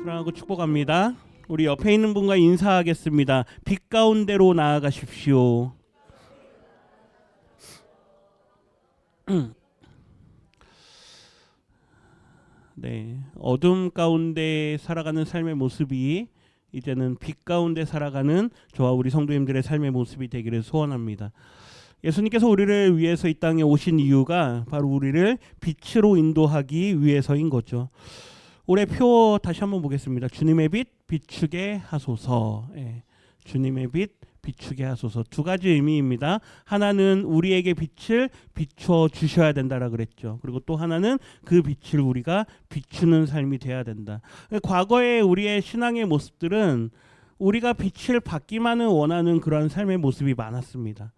사랑하고 축복합니다. 우리 옆에 있는 분과 인사하겠습니다. 빛 가운데로 나아가십시오. 네, 어둠 가운데 살아가는 삶의 모습이 이제는 빛 가운데 살아가는 저와 우리 성도님들의 삶의 모습이 되기를 소원합니다. 예수님께서 우리를 위해서 이 땅에 오신 이유가 바로 우리를 빛으로 인도하기 위해서인 거죠. 올해 표 다시 한번 보겠습니다. 주님의 빛 비추게 하소서. 주님의 빛 비추게 하소서. 두 가지 의미입니다. 하나는 우리에게 빛을 비춰 주셔야 된다라 그랬죠. 그리고 또 하나는 그 빛을 우리가 비추는 삶이 돼야 된다. 과거에 우리의 신앙의 모습들은 우리가 빛을 받기만을 원하는 그런 삶의 모습이 많았습니다.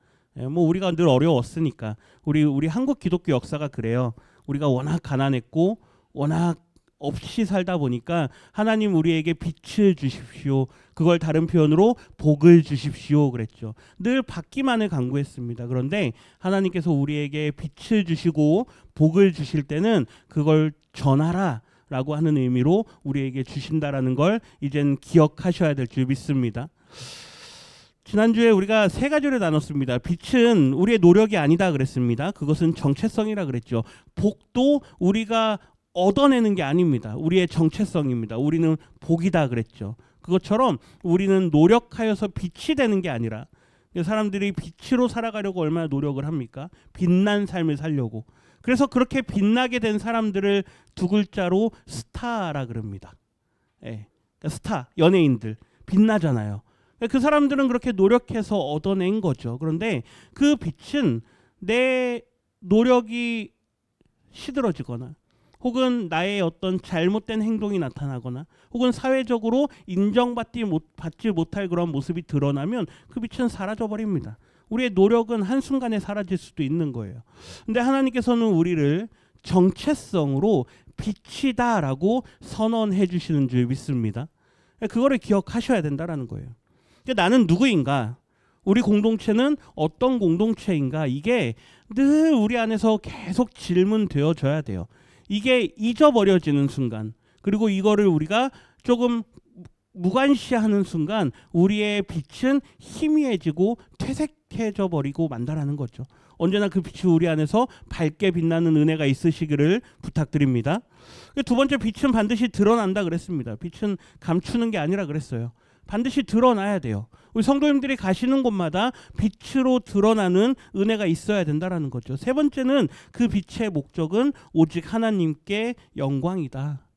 뭐 우리가 늘 어려웠으니까 우리 한국 기독교 역사가 그래요. 우리가 워낙 가난했고 워낙 없이 살다 보니까 하나님 우리에게 빛을 주십시오. 그걸 다른 표현으로 복을 주십시오 그랬죠. 늘 받기만을 간구했습니다. 그런데 하나님께서 우리에게 빛을 주시고 복을 주실 때는 그걸 전하라 라고 하는 의미로 우리에게 주신다라는 걸 이젠 기억하셔야 될 줄 믿습니다. 지난주에 우리가 세 가지를 나눴습니다. 빛은 우리의 노력이 아니다 그랬습니다. 그것은 정체성이라 그랬죠. 복도 우리가 얻어내는 게 아닙니다. 우리의 정체성입니다. 우리는 복이다 그랬죠. 그것처럼 우리는 노력하여서 빛이 되는 게 아니라 사람들이 빛으로 살아가려고 얼마나 노력을 합니까? 빛난 삶을 살려고. 그래서 그렇게 빛나게 된 사람들을 두 글자로 스타라 그럽니다. 그러니까 스타, 연예인들 빛나잖아요. 그 사람들은 그렇게 노력해서 얻어낸 거죠. 그런데 그 빛은 내 노력이 시들어지거나 혹은 나의 어떤 잘못된 행동이 나타나거나 혹은 사회적으로 인정받지 못할 그런 모습이 드러나면 그 빛은 사라져버립니다. 우리의 노력은 한순간에 사라질 수도 있는 거예요. 근데 하나님께서는 우리를 정체성으로 빛이다라고 선언해 주시는 줄 믿습니다. 그거를 기억하셔야 된다라는 거예요. 나는 누구인가? 우리 공동체는 어떤 공동체인가? 이게 늘 우리 안에서 계속 질문되어져야 돼요. 이게 잊어버려지는 순간, 그리고 이거를 우리가 조금 무관시하는 순간 우리의 빛은 희미해지고 퇴색해져 버리고 만다라는 거죠. 언제나 그 빛이 우리 안에서 밝게 빛나는 은혜가 있으시기를 부탁드립니다. 두 번째, 빛은 반드시 드러난다 그랬습니다. 빛은 감추는 게 아니라 그랬어요. 반드시 드러나야 돼요. 우리 성도님들이 가시는 곳마다 빛으로 드러나는 은혜가 있어야 된다라는 거죠. 세 번째는 그 빛의 목적은 오직 하나님께 영광이다.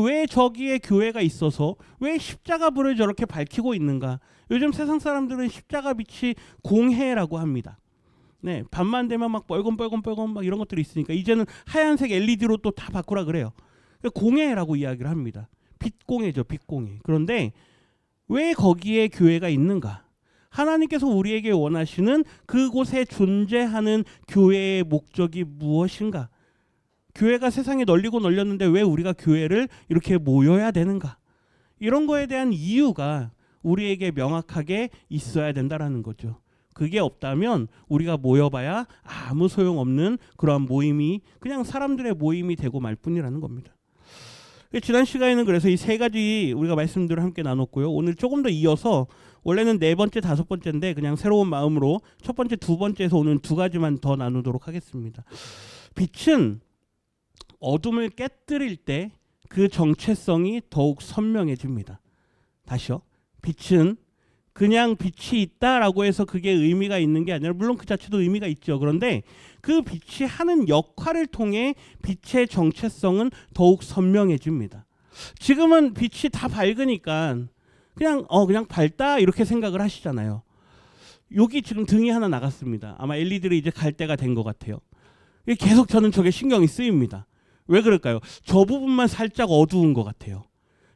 왜 저기에 교회가 있어서 왜 십자가 불을 저렇게 밝히고 있는가? 요즘 세상 사람들은 십자가 빛이 공해라고 합니다. 네, 밤만 되면 막 뻘건뻘건 막 이런 것들이 있으니까 이제는 하얀색 LED로 또 다 바꾸라 그래요. 공해라고 이야기를 합니다. 빛공해죠, 빛공해. 그런데 왜 거기에 교회가 있는가? 하나님께서 우리에게 원하시는 그곳에 존재하는 교회의 목적이 무엇인가? 교회가 세상에 널리고 널렸는데 왜 우리가 교회를 이렇게 모여야 되는가? 이런 거에 대한 이유가 우리에게 명확하게 있어야 된다라는 거죠. 그게 없다면 우리가 모여봐야 아무 소용없는 그러한 모임이 그냥 사람들의 모임이 되고 말 뿐이라는 겁니다. 지난 시간에는 그래서 이 세 가지 우리가 말씀들을 함께 나눴고요. 오늘 조금 더 이어서 원래는 네 번째, 다섯 번째인데 그냥 새로운 마음으로 첫 번째, 두 번째에서 오늘 두 가지만 더 나누도록 하겠습니다. 빛은 어둠을 깨뜨릴 때 그 정체성이 더욱 선명해집니다. 다시요. 빛은 그냥 빛이 있다라고 해서 그게 의미가 있는 게 아니라 물론 그 자체도 의미가 있죠. 그런데 그 빛이 하는 역할을 통해 빛의 정체성은 더욱 선명해집니다. 지금은 빛이 다 밝으니까 그냥 밝다 이렇게 생각을 하시잖아요. 여기 지금 등이 하나 나갔습니다. 아마 LED를 이제 갈 때가 된 것 같아요. 계속 저는 저게 신경이 쓰입니다. 왜 그럴까요? 저 부분만 살짝 어두운 것 같아요.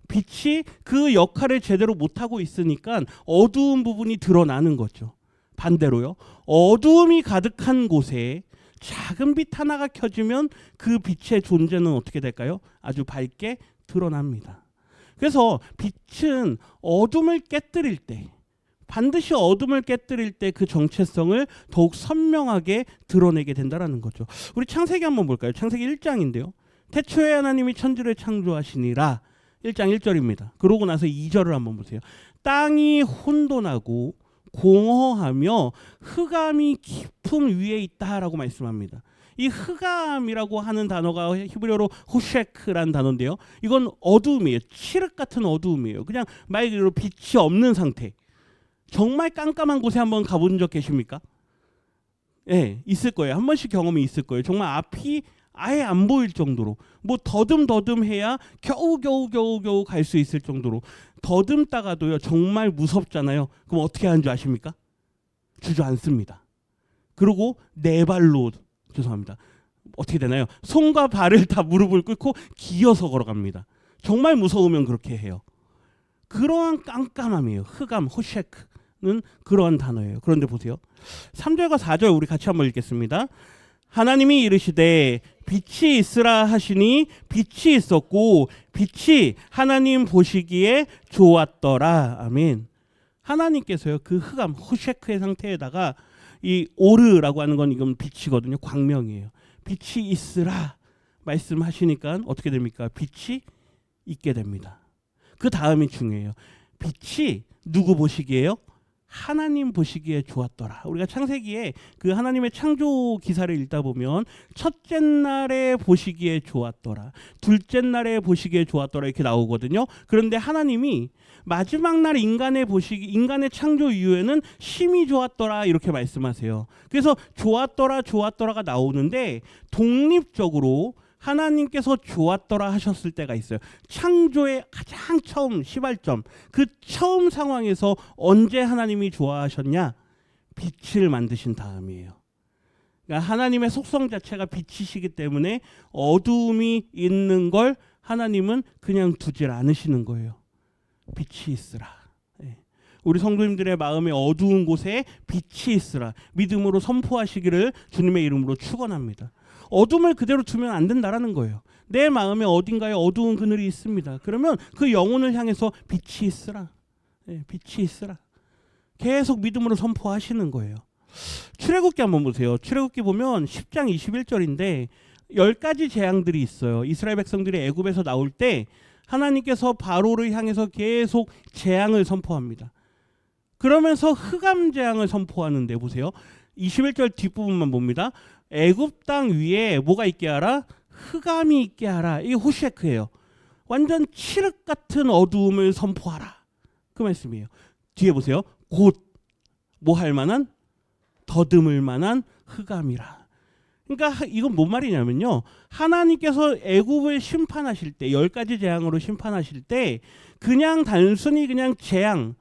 빛이 그 역할을 제대로 못하고 있으니까 어두운 부분이 드러나는 거죠. 반대로요. 어두움이 가득한 곳에 작은 빛 하나가 켜지면 그 빛의 존재는 어떻게 될까요? 아주 밝게 드러납니다. 그래서 빛은 어둠을 깨뜨릴 때, 반드시 어둠을 깨뜨릴 때 그 정체성을 더욱 선명하게 드러내게 된다는 거죠. 우리 창세기 한번 볼까요? 창세기 1장인데요. 태초에 하나님이 천지를 창조하시니라. 1장 1절입니다. 그러고 나서 2절을 한번 보세요. 땅이 혼돈하고 공허하며 흑암이 깊음 위에 있다라고 말씀합니다. 이 흑암이라고 하는 단어가 히브리어로 호셰크라는 단어인데요. 이건 어두움이에요. 칠흑 같은 어두움이에요. 그냥 말 그대로 빛이 없는 상태. 정말 깜깜한 곳에 한번 가본 적 계십니까? 예, 있을 거예요. 한 번씩 경험이 있을 거예요. 정말 앞이 아예 안 보일 정도로, 뭐 더듬더듬해야 겨우 갈 수 있을 정도로, 더듬다가도요 정말 무섭잖아요. 그럼 어떻게 하는 줄 아십니까? 주저앉습니다. 그리고 네 발로, 죄송합니다, 어떻게 되나요? 손과 발을 다 무릎을 꿇고 기어서 걸어갑니다. 정말 무서우면 그렇게 해요. 그러한 깜깜함이에요. 흑암, 호셰크는 그러한 단어예요. 그런데 보세요. 3절과 4절 우리 같이 한번 읽겠습니다. 하나님이 이르시되 빛이 있으라 하시니 빛이 있었고 빛이 하나님 보시기에 좋았더라. 아멘. 하나님께서요 그 흑암, 호셰크의 상태에다가 이 오르라고 하는 건 이건 빛이거든요. 광명이에요. 빛이 있으라 말씀하시니까 어떻게 됩니까? 빛이 있게 됩니다. 그 다음이 중요해요. 빛이 누구 보시기에요? 하나님 보시기에 좋았더라. 우리가 창세기에 그 하나님의 창조 기사를 읽다 보면 첫째 날에 보시기에 좋았더라, 둘째 날에 보시기에 좋았더라 이렇게 나오거든요. 그런데 하나님이 마지막 날 인간의 창조 이후에는 심히 좋았더라 이렇게 말씀하세요. 그래서 좋았더라가 나오는데 독립적으로 하나님께서 좋았더라 하셨을 때가 있어요. 창조의 가장 처음 시발점, 그 처음 상황에서 언제 하나님이 좋아하셨냐? 빛을 만드신 다음이에요. 그러니까 하나님의 속성 자체가 빛이시기 때문에 어두움이 있는 걸 하나님은 그냥 두질 않으시는 거예요. 빛이 있으라. 우리 성도님들의 마음에 어두운 곳에 빛이 있으라 믿음으로 선포하시기를 주님의 이름으로 축원합니다. 어둠을 그대로 두면 안 된다라는 거예요. 내 마음에 어딘가에 어두운 그늘이 있습니다. 그러면 그 영혼을 향해서 빛이 있으라. 빛이 있으라. 계속 믿음으로 선포하시는 거예요. 출애굽기 한번 보세요. 출애굽기 보면 10장 21절인데 10가지 재앙들이 있어요. 이스라엘 백성들이 애굽에서 나올 때 하나님께서 바로를 향해서 계속 재앙을 선포합니다. 그러면서 흑암 재앙을 선포하는데 보세요. 21절 뒷부분만 봅니다. 애굽 땅 위에 뭐가 있게 하라? 흑암이 있게 하라. 이게 호셰크예요. 완전 칠흑 같은 어두움을 선포하라. 그 말씀이에요. 뒤에 보세요. 곧 뭐 할 만한? 더듬을 만한 흑암이라. 그러니까 이건 뭔 말이냐면요. 하나님께서 애굽을 심판하실 때 10가지 재앙으로 심판하실 때 그냥 단순히 그냥 재앙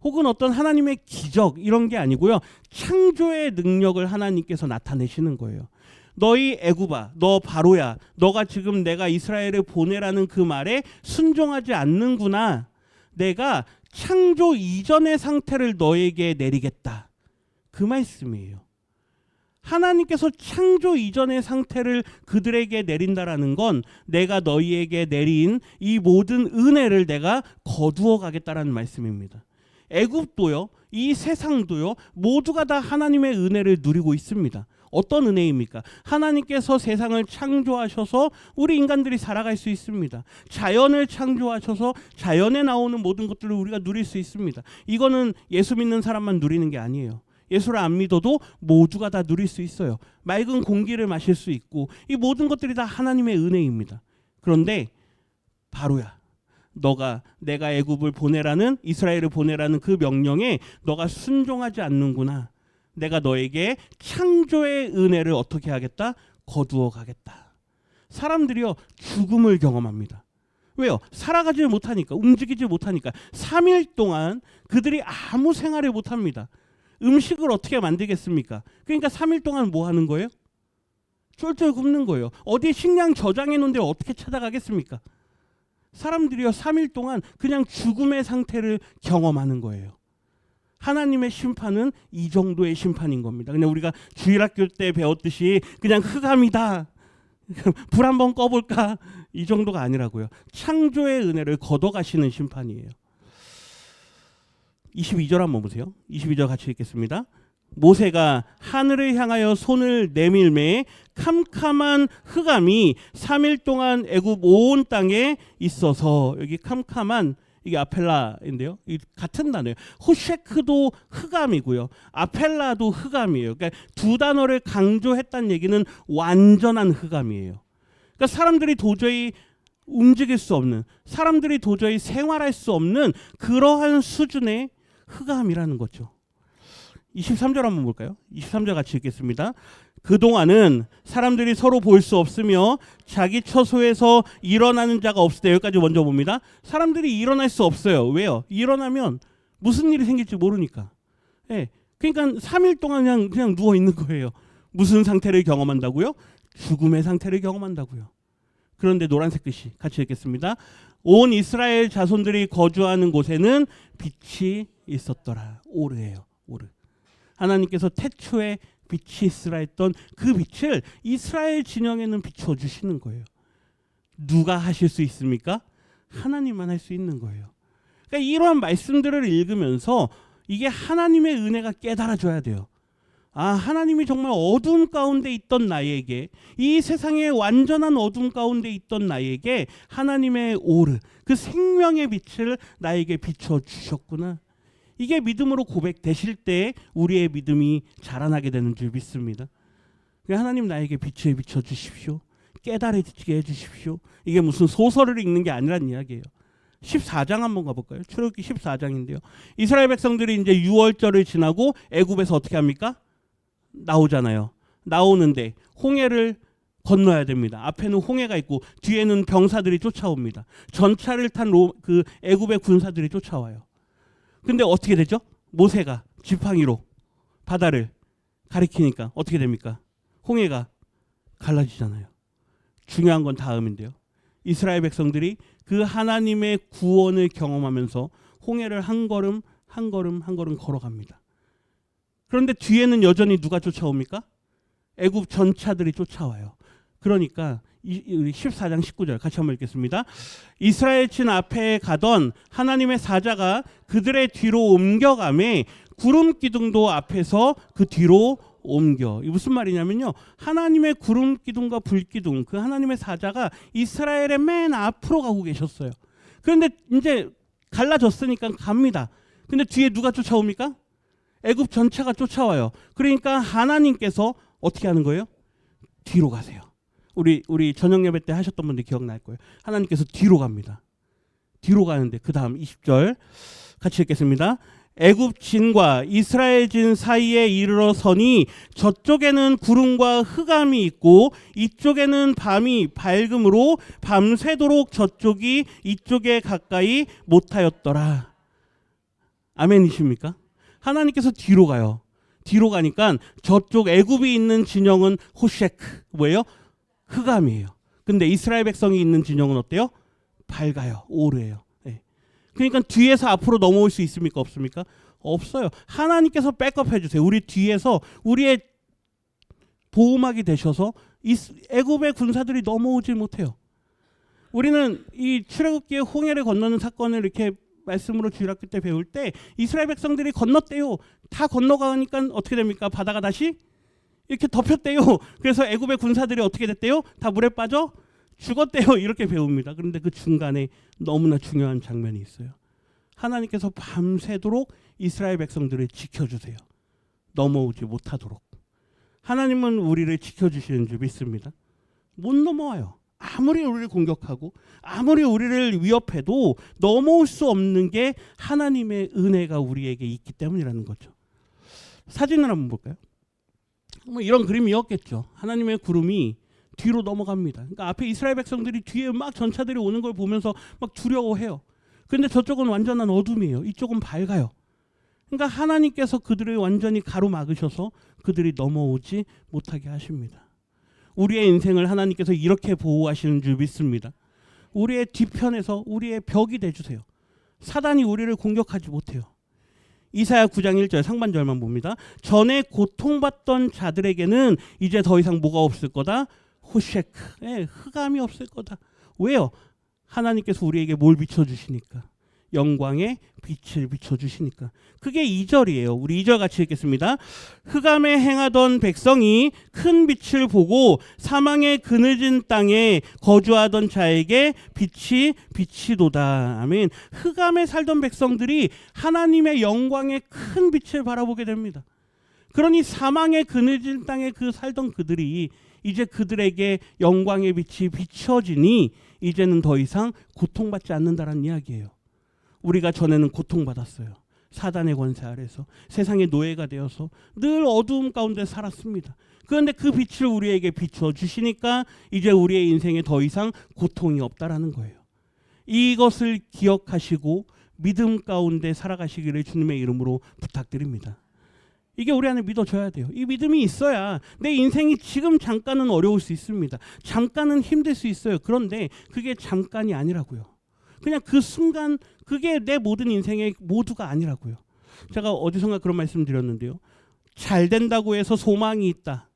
혹은 어떤 하나님의 기적 이런 게 아니고요. 창조의 능력을 하나님께서 나타내시는 거예요. 너희 애굽아, 너 바로야, 너가 지금 내가 이스라엘을 보내라는 그 말에 순종하지 않는구나. 내가 창조 이전의 상태를 너에게 내리겠다. 그 말씀이에요. 하나님께서 창조 이전의 상태를 그들에게 내린다라는 건 내가 너희에게 내린 이 모든 은혜를 내가 거두어 가겠다라는 말씀입니다. 애굽도요, 이 세상도요, 모두가 다 하나님의 은혜를 누리고 있습니다. 어떤 은혜입니까? 하나님께서 세상을 창조하셔서 우리 인간들이 살아갈 수 있습니다. 자연을 창조하셔서 자연에 나오는 모든 것들을 우리가 누릴 수 있습니다. 이거는 예수 믿는 사람만 누리는 게 아니에요. 예수를 안 믿어도 모두가 다 누릴 수 있어요. 맑은 공기를 마실 수 있고 이 모든 것들이 다 하나님의 은혜입니다. 그런데 바로야, 너가 내가 애굽을 보내라는, 이스라엘을 보내라는 그 명령에 너가 순종하지 않는구나. 내가 너에게 창조의 은혜를 어떻게 하겠다? 거두어 가겠다. 사람들이요, 죽음을 경험합니다. 왜요? 살아가지 못하니까, 움직이지 못하니까. 3일 동안 그들이 아무 생활을 못합니다. 음식을 어떻게 만들겠습니까? 그러니까 3일 동안 뭐 하는 거예요? 쫄쫄 굶는 거예요. 어디에 식량 저장해 놓은 데 어떻게 찾아가겠습니까? 사람들이요, 3일 동안 그냥 죽음의 상태를 경험하는 거예요. 하나님의 심판은 이 정도의 심판인 겁니다. 그냥 우리가 주일학교 때 배웠듯이 그냥 흑암이다, 불 한번 꺼볼까, 이 정도가 아니라고요. 창조의 은혜를 걷어가시는 심판이에요. 22절 한번 보세요. 22절 같이 읽겠습니다. 모세가 하늘을 향하여 손을 내밀매 캄캄한 흑암이 3일 동안 애굽 온 땅에 있어서, 여기 캄캄한, 이게 아펠라인데요. 이 같은 단어예요. 호셰크도 흑암이고요. 아펠라도 흑암이에요. 그러니까 두 단어를 강조했다는 얘기는 완전한 흑암이에요. 그러니까 사람들이 도저히 움직일 수 없는, 사람들이 도저히 생활할 수 없는 그러한 수준의 흑암이라는 거죠. 23절 한번 볼까요? 23절 같이 읽겠습니다. 그동안은 사람들이 서로 볼 수 없으며 자기 처소에서 일어나는 자가 없을 때, 여기까지 먼저 봅니다. 사람들이 일어날 수 없어요. 왜요? 일어나면 무슨 일이 생길지 모르니까. 예. 그러니까 3일 동안 그냥 누워 있는 거예요. 무슨 상태를 경험한다고요? 죽음의 상태를 경험한다고요. 그런데 노란색 글씨 같이 읽겠습니다. 온 이스라엘 자손들이 거주하는 곳에는 빛이 있었더라. 오르예요. 오르. 하나님께서 태초에 빛이 있으라 했던 그 빛을 이스라엘 진영에는 비춰주시는 거예요. 누가 하실 수 있습니까? 하나님만 할 수 있는 거예요. 그러니까 이러한 말씀들을 읽으면서 이게 하나님의 은혜가 깨달아져야 돼요. 아, 하나님이 정말 어둠 가운데 있던 나에게, 이 세상의 완전한 어둠 가운데 있던 나에게 하나님의 오르, 그 생명의 빛을 나에게 비춰주셨구나. 이게 믿음으로 고백되실 때 우리의 믿음이 자라나게 되는 줄 믿습니다. 하나님 나에게 빛을 비춰주십시오. 깨달아지게 해주십시오. 이게 무슨 소설을 읽는 게 아니란 이야기예요. 14장 한번 가볼까요? 출애굽기 14장인데요. 이스라엘 백성들이 이제 6월절을 지나고 애굽에서 어떻게 합니까? 나오잖아요. 나오는데 홍해를 건너야 됩니다. 앞에는 홍해가 있고 뒤에는 병사들이 쫓아옵니다. 전차를 탄 그 애굽의 군사들이 쫓아와요. 근데 어떻게 되죠? 모세가 지팡이로 바다를 가리키니까 어떻게 됩니까? 홍해가 갈라지잖아요. 중요한 건 다음인데요. 이스라엘 백성들이 그 하나님의 구원을 경험하면서 홍해를 한 걸음 한 걸음 한 걸음 걸어갑니다. 그런데 뒤에는 여전히 누가 쫓아옵니까? 애굽 전차들이 쫓아와요. 그러니까 14장 19절 같이 한번 읽겠습니다. 이스라엘 진 앞에 가던 하나님의 사자가 그들의 뒤로 옮겨가매 구름 기둥도 앞에서 그 뒤로 옮겨. 이 무슨 말이냐면요. 하나님의 구름 기둥과 불 기둥, 그 하나님의 사자가 이스라엘의 맨 앞으로 가고 계셨어요. 그런데 이제 갈라졌으니까 갑니다. 근데 뒤에 누가 쫓아옵니까? 애굽 전차가 쫓아와요. 그러니까 하나님께서 어떻게 하는 거예요? 뒤로 가세요. 우리 저녁 예배 때 하셨던 분들 기억날 거예요. 하나님께서 뒤로 갑니다. 뒤로 가는데 그 다음 20절 같이 읽겠습니다. 애굽 진과 이스라엘 진 사이에 이르러 서니 저쪽에는 구름과 흑암이 있고 이쪽에는 밤이 밝음으로 밤새도록 저쪽이 이쪽에 가까이 못하였더라. 아멘이십니까? 하나님께서 뒤로 가요. 뒤로 가니까 저쪽 애굽이 있는 진영은 호셰크, 뭐예요? 흑암이에요. 근데 이스라엘 백성이 있는 진영은 어때요? 밝아요. 오르예요. 네. 그러니까 뒤에서 앞으로 넘어올 수 있습니까? 없습니까? 없어요. 하나님께서 백업해 주세요. 우리 뒤에서 우리의 보호막이 되셔서 애굽의 군사들이 넘어오지 못해요. 우리는 이 출애굽기의 홍해를 건너는 사건을 이렇게 말씀으로 주일학교 때 배울 때 이스라엘 백성들이 건넜대요. 다 건너가니까 어떻게 됩니까? 바다가 다시 이렇게 덮였대요. 그래서 애굽의 군사들이 어떻게 됐대요? 다 물에 빠져 죽었대요. 이렇게 배웁니다. 그런데 그 중간에 너무나 중요한 장면이 있어요. 하나님께서 밤새도록 이스라엘 백성들을 지켜주세요. 넘어오지 못하도록. 하나님은 우리를 지켜주시는 줄 믿습니다. 못 넘어와요. 아무리 우리를 공격하고 아무리 우리를 위협해도 넘어올 수 없는 게 하나님의 은혜가 우리에게 있기 때문이라는 거죠. 사진을 한번 볼까요? 뭐 이런 그림이었겠죠. 하나님의 구름이 뒤로 넘어갑니다. 그러니까 앞에 이스라엘 백성들이 뒤에 막 전차들이 오는 걸 보면서 막 두려워해요. 근데 저쪽은 완전한 어둠이에요. 이쪽은 밝아요. 그러니까 하나님께서 그들을 완전히 가로막으셔서 그들이 넘어오지 못하게 하십니다. 우리의 인생을 하나님께서 이렇게 보호하시는 줄 믿습니다. 우리의 뒤편에서 우리의 벽이 돼주세요. 사단이 우리를 공격하지 못해요. 이사야 9장 1절 상반절만 봅니다. 전에 고통받던 자들에게는 이제 더 이상 뭐가 없을 거다? 호셰크, 흑암이 없을 거다. 왜요? 하나님께서 우리에게 뭘 비춰주시니까. 영광의 빛을 비춰주시니까. 그게 2절이에요. 우리 2절 같이 읽겠습니다. 흑암에 행하던 백성이 큰 빛을 보고 사망의 그늘진 땅에 거주하던 자에게 빛이 비치도다. 아멘. 흑암에 살던 백성들이 하나님의 영광의 큰 빛을 바라보게 됩니다. 그러니 사망의 그늘진 땅에 살던 그들이 이제 그들에게 영광의 빛이 비춰지니 이제는 더 이상 고통받지 않는다는 이야기예요. 우리가 전에는 고통받았어요. 사단의 권세 아래서 세상의 노예가 되어서 늘 어두움 가운데 살았습니다. 그런데 그 빛을 우리에게 비춰주시니까 이제 우리의 인생에 더 이상 고통이 없다라는 거예요. 이것을 기억하시고 믿음 가운데 살아가시기를 주님의 이름으로 부탁드립니다. 이게 우리 안에 믿어져야 돼요. 이 믿음이 있어야 내 인생이 지금 잠깐은 어려울 수 있습니다. 잠깐은 힘들 수 있어요. 그런데 그게 잠깐이 아니라고요. 그냥 그 순간 그게 내 모든 인생의 모두가 아니라고요. 제가 어디선가 그런 말씀 드렸는데요. 잘 된다고 해서 소망이 있다.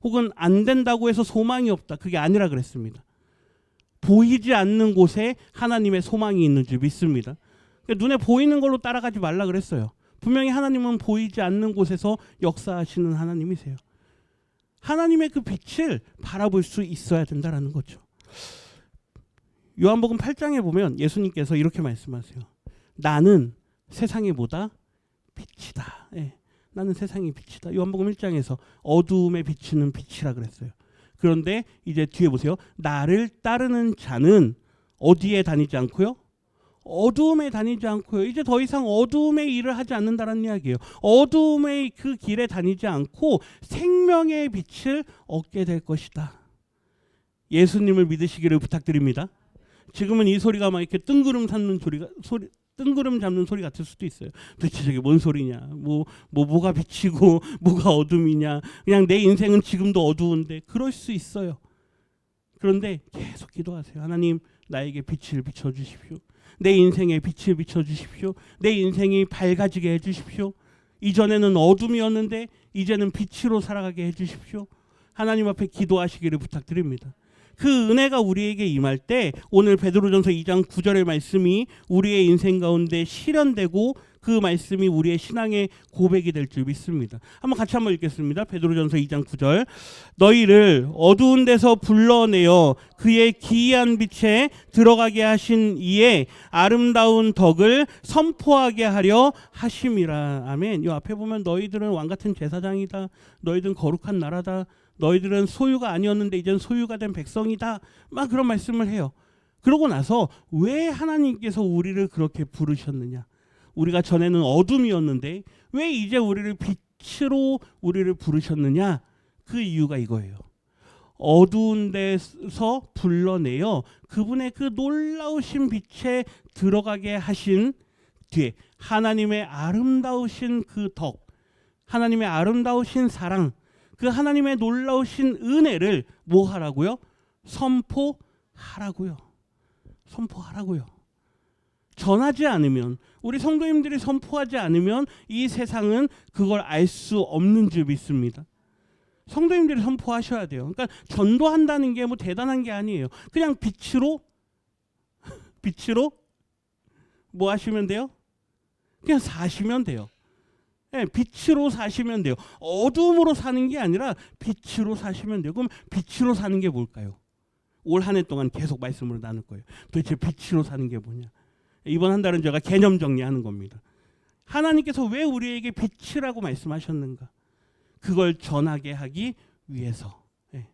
혹은 안 된다고 해서 소망이 없다. 그게 아니라 그랬습니다. 보이지 않는 곳에 하나님의 소망이 있는 줄 믿습니다. 눈에 보이는 걸로 따라가지 말라 그랬어요. 분명히 하나님은 보이지 않는 곳에서 역사하시는 하나님이세요. 하나님의 그 빛을 바라볼 수 있어야 된다라는 거죠. 요한복음 8장에 보면 예수님께서 이렇게 말씀하세요. 나는 세상에 보다 빛이다. 예, 나는 세상의 빛이다. 요한복음 1장에서 어두움에 비추는 빛이라 그랬어요. 그런데 이제 뒤에 보세요. 나를 따르는 자는 어디에 다니지 않고요? 어두움에 다니지 않고요. 이제 더 이상 어두움의 일을 하지 않는다는 이야기예요. 어두움의 그 길에 다니지 않고 생명의 빛을 얻게 될 것이다. 예수님을 믿으시기를 부탁드립니다. 지금은 이 소리가 막 이렇게 뜬구름 잡는 소리 같을 수도 있어요. 도대체 저게 뭔 소리냐? 뭐가 비치고 뭐가 어둠이냐? 그냥 내 인생은 지금도 어두운데 그럴 수 있어요. 그런데 계속 기도하세요. 하나님, 나에게 빛을 비춰 주십시오. 내 인생에 빛을 비춰 주십시오. 내 인생이 밝아지게 해 주십시오. 이전에는 어둠이었는데 이제는 빛으로 살아가게 해 주십시오. 하나님 앞에 기도하시기를 부탁드립니다. 그 은혜가 우리에게 임할 때 오늘 베드로전서 2장 9절의 말씀이 우리의 인생 가운데 실현되고 그 말씀이 우리의 신앙의 고백이 될 줄 믿습니다. 한번 읽겠습니다. 베드로전서 2장 9절. 너희를 어두운 데서 불러내어 그의 기이한 빛에 들어가게 하신 이의 아름다운 덕을 선포하게 하려 하심이라. 아멘. 이 앞에 보면 너희들은 왕같은 제사장이다. 너희들은 거룩한 나라다. 너희들은 소유가 아니었는데 이제는 소유가 된 백성이다. 막 그런 말씀을 해요. 그러고 나서 왜 하나님께서 우리를 그렇게 부르셨느냐? 우리가 전에는 어둠이었는데 왜 이제 우리를 빛으로 우리를 부르셨느냐? 그 이유가 이거예요. 어두운 데서 불러내어 그분의 그 놀라우신 빛에 들어가게 하신 뒤에 하나님의 아름다우신 그 덕, 하나님의 아름다우신 사랑, 그 하나님의 놀라우신 은혜를 뭐 하라고요? 선포하라고요. 선포하라고요. 전하지 않으면, 우리 성도님들이 선포하지 않으면 이 세상은 그걸 알 수 없는 줄 믿습니다. 성도님들이 선포하셔야 돼요. 그러니까 전도한다는 게 뭐 대단한 게 아니에요. 그냥 빛으로 뭐 하시면 돼요? 그냥 사시면 돼요. 네, 빛으로 사시면 돼요. 어둠으로 사는 게 아니라 빛으로 사시면 돼요. 그럼 빛으로 사는 게 뭘까요? 올 한 해 동안 계속 말씀으로 나눌 거예요. 도대체 빛으로 사는 게 뭐냐? 이번 한 달은 제가 개념 정리하는 겁니다. 하나님께서 왜 우리에게 빛이라고 말씀하셨는가? 그걸 전하게 하기 위해서. 네.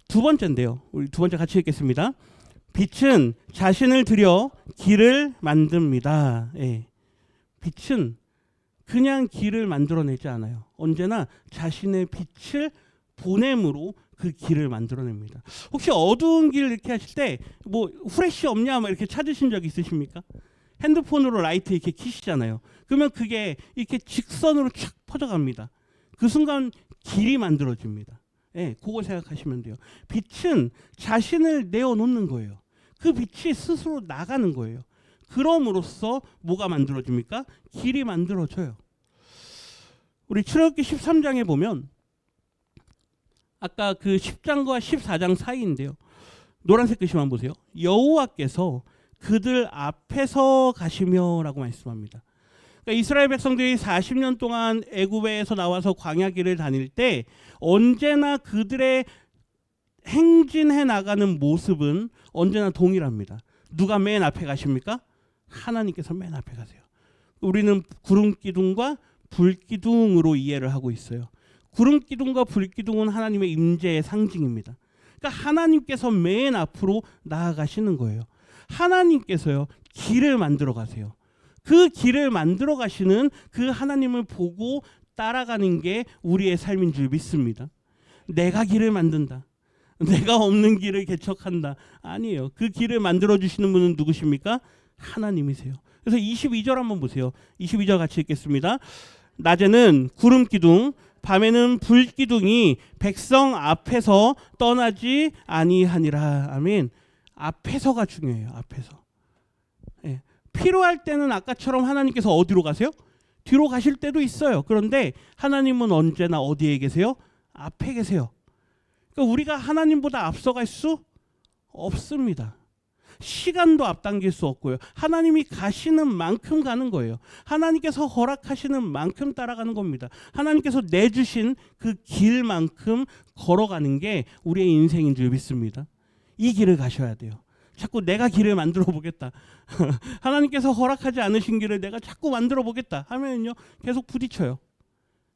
두 번째인데요. 우리 두 번째 같이 읽겠습니다. 빛은 자신을 들여 길을 만듭니다. 네. 빛은 그냥 길을 만들어내지 않아요. 언제나 자신의 빛을 보냄으로 그 길을 만들어냅니다. 혹시 어두운 길 이렇게 하실 때 뭐 후레쉬 없냐 막 이렇게 찾으신 적 있으십니까? 핸드폰으로 라이트 이렇게 켜시잖아요. 그러면 그게 이렇게 직선으로 쫙 퍼져갑니다. 그 순간 길이 만들어집니다. 네, 그거 생각하시면 돼요. 빛은 자신을 내어놓는 거예요. 그 빛이 스스로 나가는 거예요. 그럼으로써 뭐가 만들어집니까? 길이 만들어져요. 우리 출애굽기 13장에 보면 아까 그 10장과 14장 사이인데요. 노란색 글씨만 보세요. 여호와께서 그들 앞에서 가시며라고 말씀합니다. 그러니까 이스라엘 백성들이 40년 동안 애굽에서 나와서 광야길을 다닐 때 언제나 그들의 행진해 나가는 모습은 언제나 동일합니다. 누가 맨 앞에 가십니까? 하나님께서 맨 앞에 가세요. 우리는 구름 기둥과 불 기둥으로 이해를 하고 있어요. 구름 기둥과 불 기둥은 하나님의 임재의 상징입니다. 그러니까 하나님께서 맨 앞으로 나아가시는 거예요. 하나님께서요, 길을 만들어 가세요. 그 길을 만들어 가시는 그 하나님을 보고 따라가는 게 우리의 삶인 줄 믿습니다. 내가 길을 만든다, 내가 없는 길을 개척한다, 아니에요. 그 길을 만들어 주시는 분은 누구십니까? 하나님이세요. 그래서 22절 한번 보세요. 22절 같이 읽겠습니다. 낮에는 구름 기둥, 밤에는 불 기둥이 백성 앞에서 떠나지 아니하니라. 아멘. 앞에서가 중요해요. 앞에서. 예. 필요할 때는 아까처럼 하나님께서 어디로 가세요? 뒤로 가실 때도 있어요. 그런데 하나님은 언제나 어디에 계세요? 앞에 계세요. 그러니까 우리가 하나님보다 앞서갈 수 없습니다. 시간도 앞당길 수 없고요. 하나님이 가시는 만큼 가는 거예요. 하나님께서 허락하시는 만큼 따라가는 겁니다. 하나님께서 내주신 그 길만큼 걸어가는 게 우리의 인생인 줄 믿습니다. 이 길을 가셔야 돼요. 자꾸 내가 길을 만들어 보겠다. 하나님께서 허락하지 않으신 길을 내가 자꾸 만들어 보겠다 하면요, 계속 부딪혀요.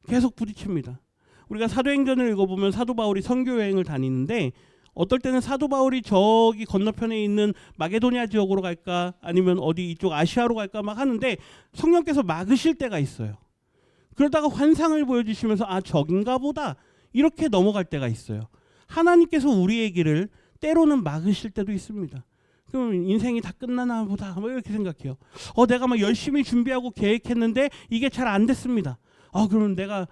계속 부딪힙니다. 우리가 사도행전을 읽어보면 사도 바울이 선교 여행을 다니는데 어떨 때는 사도 바울이 저기 건너편에 있는 마게도니아 지역으로 갈까 아니면 어디 이쪽 아시아로 갈까 막 하는데 성령께서 막으실 때가 있어요. 그러다가 환상을 보여주시면서 아, 저긴가 보다 이렇게 넘어갈 때가 있어요. 하나님께서 우리의 길을 때로는 막으실 때도 있습니다. 그럼 인생이 다 끝나나 보다 뭐 이렇게 생각해요. 내가 막 열심히 준비하고 계획했는데 이게 잘 안 됐습니다. 그러면 내가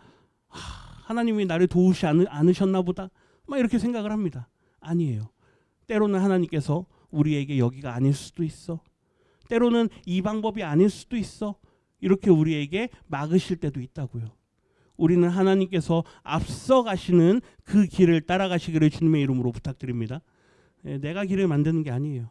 하나님이 나를 도우시 않으셨나 보다 막 이렇게 생각을 합니다. 아니에요. 때로는 하나님께서 우리에게 여기가 아닐 수도 있어. 때로는 이 방법이 아닐 수도 있어. 이렇게 우리에게 막으실 때도 있다고요. 우리는 하나님께서 앞서 가시는 그 길을 따라가시기를 주님의 이름으로 부탁드립니다. 내가 길을 만드는 게 아니에요.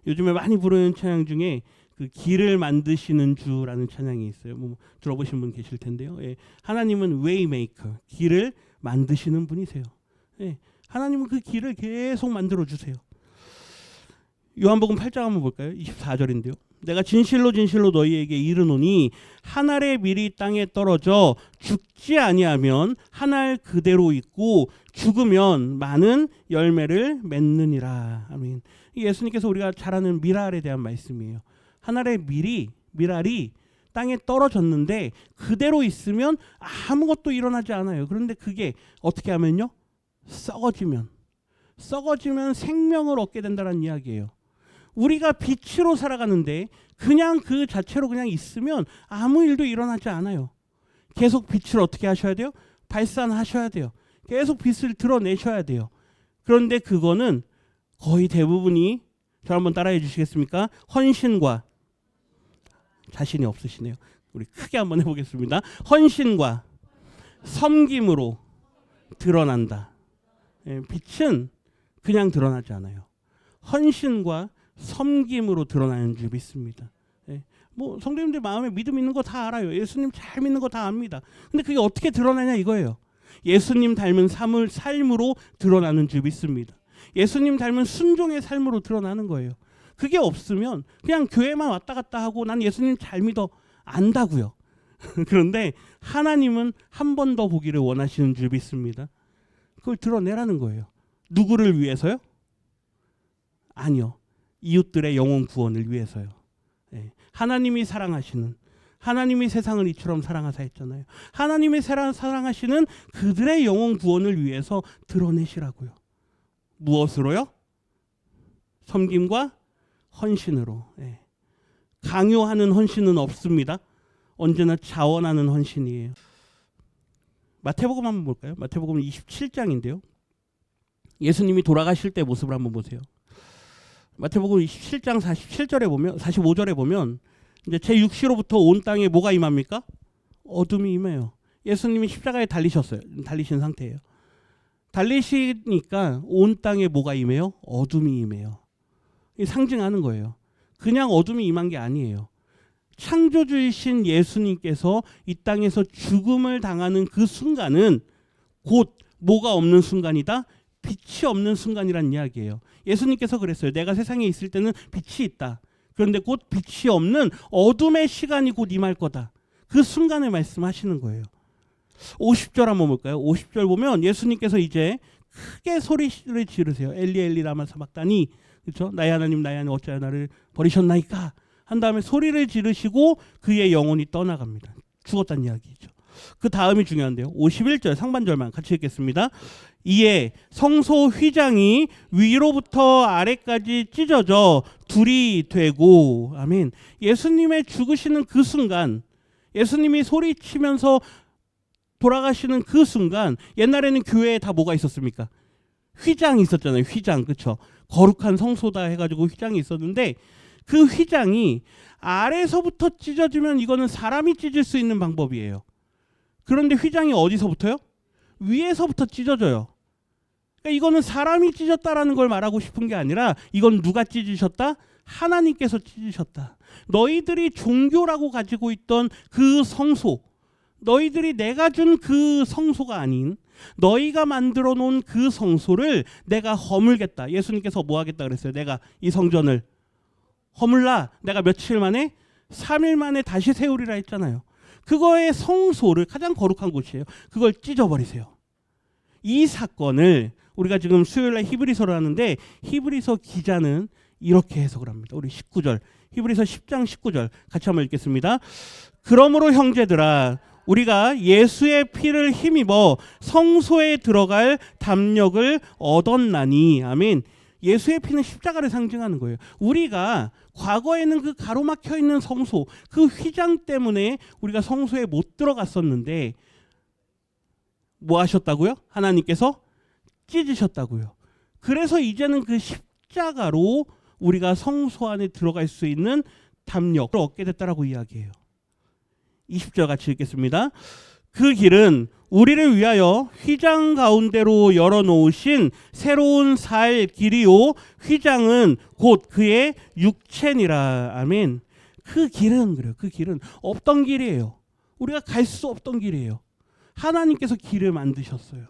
요즘에 많이 부르는 찬양 중에 그 길을 만드시는 주라는 찬양이 있어요. 뭐 들어보신 분 계실 텐데요. 하나님은 웨이메이커, 길을 만드시는 분이세요. 하나님은 그 길을 계속 만들어 주세요. 요한복음 8장 한번 볼까요? 24절인데요. 내가 진실로 진실로 너희에게 이르노니 한 알의 밀이 땅에 떨어져 죽지 아니하면 한 알 그대로 있고 죽으면 많은 열매를 맺느니라. 아멘. 예수님께서 우리가 잘 아는 밀알에 대한 말씀이에요. 한 알의 밀알이 땅에 떨어졌는데 그대로 있으면 아무것도 일어나지 않아요. 그런데 그게 어떻게 하면요? 썩어지면 생명을 얻게 된다는 이야기예요. 우리가 빛으로 살아가는데 그냥 그 자체로 그냥 있으면 아무 일도 일어나지 않아요. 계속 빛을 어떻게 하셔야 돼요? 발산하셔야 돼요. 계속 빛을 드러내셔야 돼요. 그런데 그거는 거의 대부분이, 저 한번 따라해 주시겠습니까? 헌신과, 자신이 없으시네요. 우리 크게 한번 해보겠습니다. 헌신과 섬김으로 드러난다. 빛은 그냥 드러나지 않아요. 헌신과 섬김으로 드러나는 줄 믿습니다. 뭐 성도님들 마음에 믿음 있는 거 다 알아요. 예수님 잘 믿는 거 다 압니다. 근데 그게 어떻게 드러나냐 이거예요. 예수님 닮은 삶으로 드러나는 줄 믿습니다. 예수님 닮은 순종의 삶으로 드러나는 거예요. 그게 없으면 그냥 교회만 왔다 갔다 하고 난 예수님 잘 믿어 안다고요. 그런데 하나님은 한 번 더 보기를 원하시는 줄 믿습니다. 그걸 드러내라는 거예요. 누구를 위해서요? 아니요. 이웃들의 영혼 구원을 위해서요. 하나님이 사랑하시는, 하나님이 세상을 이처럼 사랑하사 했잖아요. 하나님이 사랑하시는 그들의 영혼 구원을 위해서 드러내시라고요. 무엇으로요? 섬김과 헌신으로. 강요하는 헌신은 없습니다. 언제나 자원하는 헌신이에요. 마태복음 한번 볼까요? 마태복음 27장인데요. 예수님이 돌아가실 때 모습을 한번 보세요. 마태복음 27장 47절에 보면, 45절에 보면 이제 제6시로부터 온 땅에 뭐가 임합니까? 어둠이 임해요. 예수님이 십자가에 달리신 상태예요. 달리시니까 온 땅에 뭐가 임해요? 어둠이 임해요. 이 상징하는 거예요. 그냥 어둠이 임한 게 아니에요. 창조주이신 예수님께서 이 땅에서 죽음을 당하는 그 순간은 곧 뭐가 없는 순간이다? 빛이 없는 순간이란 이야기예요. 예수님께서 그랬어요. 내가 세상에 있을 때는 빛이 있다. 그런데 곧 빛이 없는 어둠의 시간이 곧 임할 거다. 그 순간을 말씀하시는 거예요. 50절 한번 볼까요? 50절 보면 예수님께서 이제 크게 소리를 지르세요. 엘리 엘리 라마 사박다니, 그렇죠? 나의 하나님 나의 하나님 어찌하여 나를 버리셨나이까 한 다음에 소리를 지르시고 그의 영혼이 떠나갑니다. 죽었다는 이야기죠. 그 다음이 중요한데요. 51절 상반절만 같이 읽겠습니다. 이에 성소 휘장이 위로부터 아래까지 찢어져 둘이 되고, 아멘. 예수님의 죽으시는 그 순간, 예수님이 소리치면서 돌아가시는 그 순간, 옛날에는 교회에 다 뭐가 있었습니까? 휘장이 있었잖아요. 휘장, 그렇죠? 거룩한 성소다 해가지고 휘장이 있었는데 그 휘장이 아래서부터 찢어지면 이거는 사람이 찢을 수 있는 방법이에요. 그런데 휘장이 어디서부터요? 위에서부터 찢어져요. 그러니까 이거는 사람이 찢었다라는 걸 말하고 싶은 게 아니라 이건 누가 찢으셨다? 하나님께서 찢으셨다. 너희들이 종교라고 가지고 있던 그 성소, 너희들이 내가 준 그 성소가 아닌 너희가 만들어 놓은 그 성소를 내가 허물겠다. 예수님께서 뭐 하겠다 그랬어요? 내가 이 성전을 허물라. 내가 며칠 만에 3일 만에 다시 세우리라 했잖아요. 그거의 성소를, 가장 거룩한 곳이에요. 그걸 찢어버리세요. 이 사건을 우리가 지금 수요일날 히브리서를 하는데 히브리서 기자는 이렇게 해석을 합니다. 우리 19절, 히브리서 10장 19절 같이 한번 읽겠습니다. 그러므로 형제들아, 우리가 예수의 피를 힘입어 성소에 들어갈 담력을 얻었나니, 아멘. 예수의 피는 십자가를 상징하는 거예요. 우리가 과거에는 그 가로막혀 있는 성소, 그 휘장 때문에 우리가 성소에 못 들어갔었는데 뭐 하셨다고요? 하나님께서 찢으셨다고요. 그래서 이제는 그 십자가로 우리가 성소 안에 들어갈 수 있는 담력을 얻게 됐다라고 이야기해요. 20절 같이 읽겠습니다. 그 길은 우리를 위하여 휘장 가운데로 열어놓으신 새로운 살 길이요, 휘장은 곧 그의 육체니라. 아멘. 그 길은, 그래요. 그 길은 없던 길이에요. 우리가 갈 수 없던 길이에요. 하나님께서 길을 만드셨어요.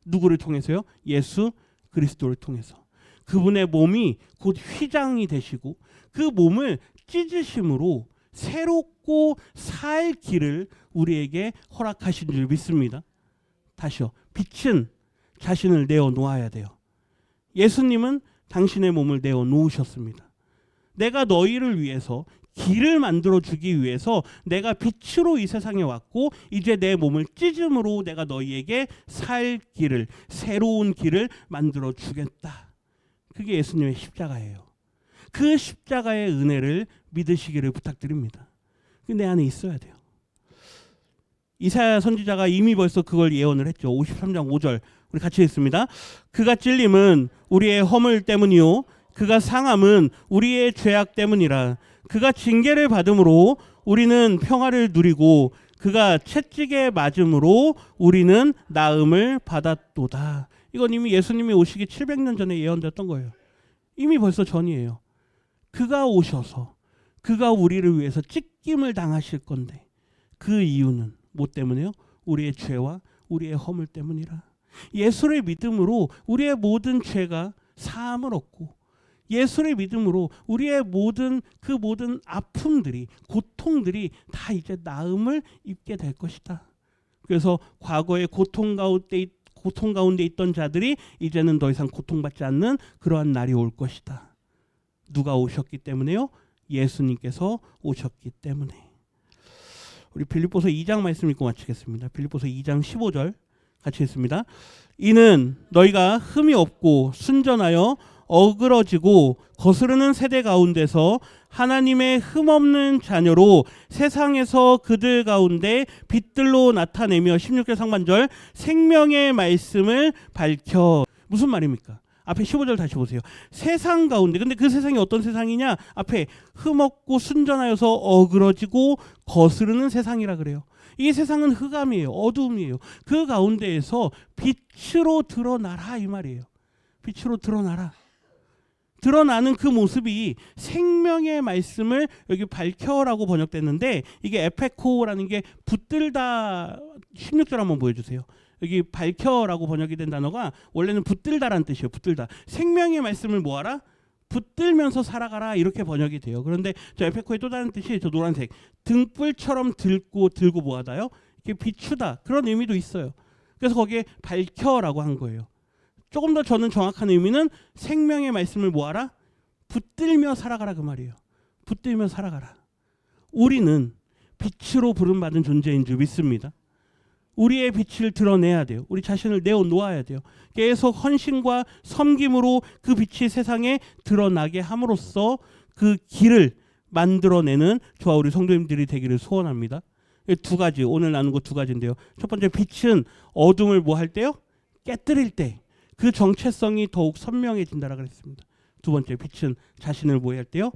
누구를 통해서요? 예수 그리스도를 통해서. 그분의 몸이 곧 휘장이 되시고 그 몸을 찢으심으로 새롭고 살 길을 우리에게 허락하신 줄 믿습니다. 다시요. 빛은 자신을 내어놓아야 돼요. 예수님은 당신의 몸을 내어놓으셨습니다. 내가 너희를 위해서 길을 만들어주기 위해서 내가 빛으로 이 세상에 왔고 이제 내 몸을 찢음으로 내가 너희에게 살 길을, 새로운 길을 만들어주겠다. 그게 예수님의 십자가예요. 그 십자가의 은혜를 믿으시기를 부탁드립니다. 내 안에 있어야 돼요. 이사야 선지자가 이미 벌써 그걸 예언을 했죠. 53장 5절 우리 같이 읽습니다. 그가 찔림은 우리의 허물 때문이요 그가 상함은 우리의 죄악 때문이라. 그가 징계를 받음으로 우리는 평화를 누리고 그가 채찍에 맞음으로 우리는 나음을 받았도다. 이건 이미 예수님이 오시기 700년 전에 예언됐던 거예요. 이미 벌써 전이에요. 그가 오셔서 그가 우리를 위해서 찢김을 당하실 건데 그 이유는 뭐 때문에요? 우리의 죄와 우리의 허물 때문이라. 예수를 믿음으로 우리의 모든 죄가 사함을 얻고 예수를 믿음으로 우리의 모든 아픔들이, 고통들이 다 이제 나음을 입게 될 것이다. 그래서 과거의 고통 가운데 있던 자들이 이제는 더 이상 고통받지 않는 그러한 날이 올 것이다. 누가 오셨기 때문에요? 예수님께서 오셨기 때문에. 우리 빌립보서 2장 말씀 읽고 마치겠습니다. 빌립보서 2장 15절 같이 읽습니다. 이는 너희가 흠이 없고 순전하여 어그러지고 거스르는 세대 가운데서 하나님의 흠없는 자녀로 세상에서 그들 가운데 빛들로 나타내며 16절 상반절 생명의 말씀을 밝혀. 무슨 말입니까? 앞에 15절 다시 보세요. 세상 가운데, 근데 그 세상이 어떤 세상이냐? 앞에 흠없고 순전하여서 어그러지고 거스르는 세상이라 그래요. 이 세상은 흑암이에요. 어두움이에요. 그 가운데에서 빛으로 드러나라 이 말이에요. 빛으로 드러나라. 드러나는 그 모습이 생명의 말씀을 여기 밝혀라고 번역됐는데, 이게 에페코라는 게 붙들다. 16절 한번 보여주세요. 여기 밝혀라고 번역이 된 단어가 원래는 붙들다라는 뜻이에요. 붙들다. 생명의 말씀을 뭐하라? 붙들면서 살아가라, 이렇게 번역이 돼요. 그런데 저 에페코의 또 다른 뜻이 저 노란색, 등불처럼 들고 뭐하다요? 이렇게 비추다, 그런 의미도 있어요. 그래서 거기에 밝혀라고 한 거예요. 조금 더 저는 정확한 의미는 생명의 말씀을 뭐하라? 붙들며 살아가라, 그 말이에요. 붙들며 살아가라. 우리는 빛으로 부름받은 존재인 줄 믿습니다. 우리의 빛을 드러내야 돼요. 우리 자신을 내어놓아야 돼요. 계속 헌신과 섬김으로 그 빛이 세상에 드러나게 함으로써 그 길을 만들어내는 저와 우리 성도님들이 되기를 소원합니다. 두 가지, 오늘 나눈 거 두 가지인데요. 첫 번째, 빛은 어둠을 뭐 할 때요? 깨뜨릴 때 그 정체성이 더욱 선명해진다라고 했습니다. 두 번째, 빛은 자신을 뭐 할 때요?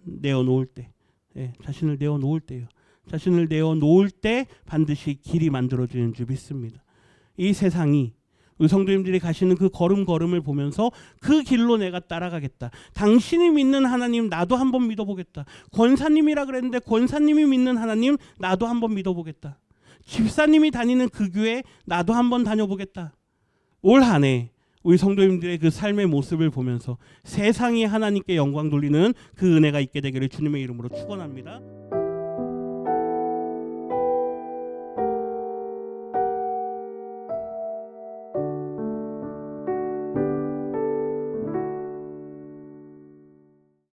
내어놓을 때. 예, 자신을 내어놓을 때요. 자신을 내어놓을 때 반드시 길이 만들어지는 줄 믿습니다. 이 세상이 우리 성도님들이 가시는 그 걸음걸음을 보면서 그 길로 내가 따라가겠다. 당신이 믿는 하나님 나도 한번 믿어보겠다. 권사님이라 그랬는데 권사님이 믿는 하나님 나도 한번 믿어보겠다. 집사님이 다니는 그 교회 나도 한번 다녀보겠다. 올 한 해 우리 성도님들의 그 삶의 모습을 보면서 세상이 하나님께 영광 돌리는 그 은혜가 있게 되기를 주님의 이름으로 축원합니다.